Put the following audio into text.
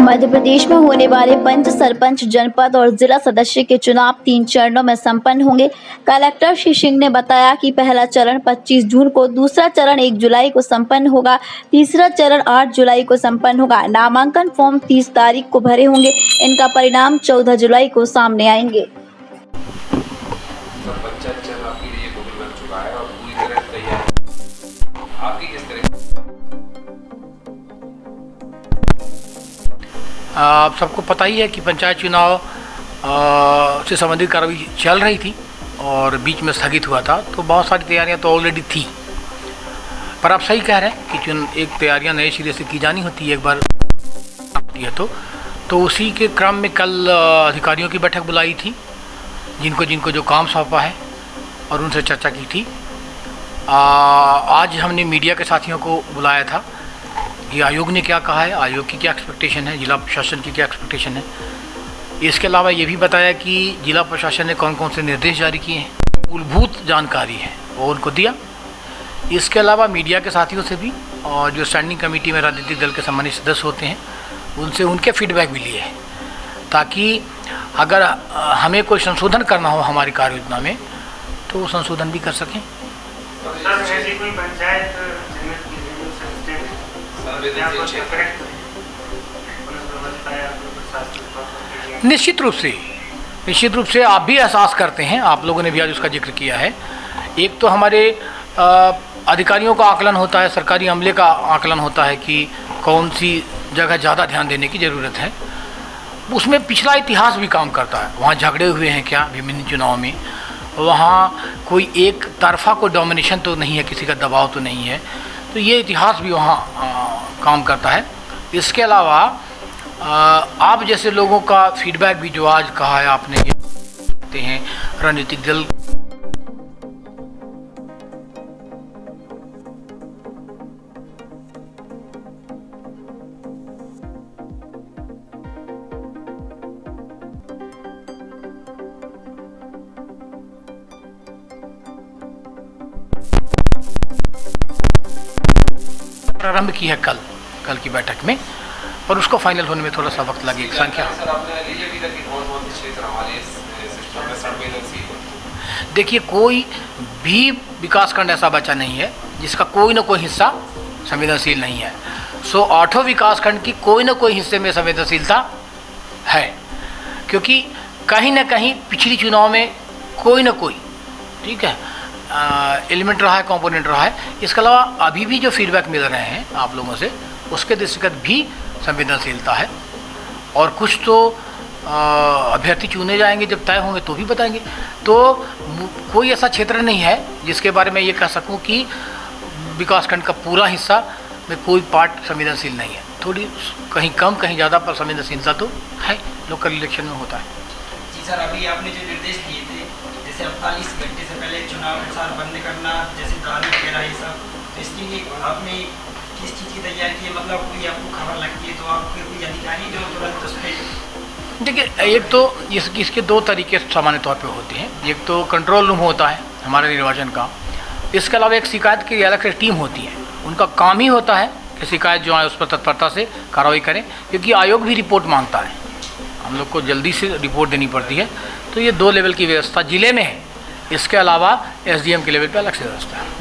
मध्य प्रदेश में होने वाले पंच, सरपंच, जनपद और जिला सदस्य के चुनाव 3 चरणों में संपन्न होंगे। कलेक्टर श्री सिंह ने बताया कि पहला चरण 25 जून को, दूसरा चरण 1 जुलाई को संपन्न होगा, तीसरा चरण 8 जुलाई को संपन्न होगा। नामांकन फॉर्म 30 तारीख को भरे होंगे। इनका परिणाम 14 जुलाई को सामने आएंगे। आप सबको पता ही है कि पंचायत चुनाव से संबंधित कार्रवाई चल रही थी और बीच में स्थगित हुआ था, तो बहुत सारी तैयारियां तो ऑलरेडी थी। पर आप सही कह रहे हैं कि एक तैयारियां नए सिरे से की जानी होती है एक बार होती है तो उसी के क्रम में कल अधिकारियों की बैठक बुलाई थी, जिनको जो काम सौंपा है और उनसे चर्चा की थी। आज हमने मीडिया के साथियों को बुलाया था कि आयोग ने क्या कहा है, आयोग की क्या एक्सपेक्टेशन है, जिला प्रशासन की क्या एक्सपेक्टेशन है। इसके अलावा ये भी बताया कि जिला प्रशासन ने कौन कौन से निर्देश जारी किए हैं, मूलभूत जानकारी है वो उनको दिया। इसके अलावा मीडिया के साथियों से भी और जो स्टैंडिंग कमेटी में राजनीतिक दल के सम्मानित सदस्य होते हैं उनसे उनके फीडबैक भी लिए हैं, ताकि अगर हमें कोई संशोधन करना हो हमारी कार्य योजना में तो वो संशोधन भी कर सकें। निश्चित रूप से आप भी एहसास करते हैं, आप लोगों ने भी आज उसका जिक्र किया है। एक तो हमारे अधिकारियों का आकलन होता है, सरकारी अमले का आकलन होता है कि कौन सी जगह ज़्यादा ध्यान देने की ज़रूरत है। उसमें पिछला इतिहास भी काम करता है, वहाँ झगड़े हुए हैं क्या विभिन्न चुनाव में, वहाँ कोई एक तरफा कोई डोमिनेशन तो नहीं है, किसी का दबाव तो नहीं है, तो ये इतिहास भी वहाँ काम करता है। इसके अलावा आप जैसे लोगों का फीडबैक भी जो आज कहा है आपने, ये कहते हैं राजनीतिक दल प्रारंभ की है कल की बैठक में, और उसको फाइनल होने में थोड़ा सा वक्त लगेगा। संख्या देखिए, कोई भी विकासखंड ऐसा बचा नहीं है जिसका कोई ना कोई हिस्सा संवेदनशील नहीं है। 8 विकासखंड की कोई ना कोई हिस्से में संवेदनशीलता है, क्योंकि कहीं ना कहीं पिछली चुनाव में कोई ना कोई ठीक है एलिमेंट रहा है, कंपोनेंट रहा है। इसके अलावा अभी भी जो फीडबैक मिल रहे हैं आप लोगों से, उसके दृष्टिगत भी संवेदनशीलता है। और कुछ तो अभ्यर्थी चुने जाएंगे, जब तय होंगे तो भी बताएंगे। तो कोई ऐसा क्षेत्र नहीं है जिसके बारे में ये कह सकूं कि विकासखंड का पूरा हिस्सा में कोई पार्ट संवेदनशील नहीं है। थोड़ी कहीं कम कहीं ज़्यादा पर संवेदनशीलता तो है, लोकल इलेक्शन में होता है। जी सर, अभी आपने जो निर्देश दिए थे, जैसे 48 घंटे से पहले चुनाव प्रचार बंद करना, जैसे दारू वगैरह ये सब, तो इसके लिए आपने किस चीज़ की तैयारी की है? मतलब कोई आपको खबर लगती है तो आपके कोई अधिकारी जो तुरंत उस पर? देखिए, एक तो इसके 2 तरीके सामान्य तौर पे होते हैं। एक तो कंट्रोल रूम होता है हमारे निर्वाचन का, इसके अलावा एक शिकायत की अलग से टीम होती है। उनका काम ही होता है कि शिकायत जो है उस पर तत्परता से कार्रवाई करें, क्योंकि आयोग भी रिपोर्ट मांगता है, हम लोग को जल्दी से रिपोर्ट देनी पड़ती है। तो ये 2 लेवल की व्यवस्था जिले में है, इसके अलावा SDM के लेवल पे अलग से व्यवस्था है।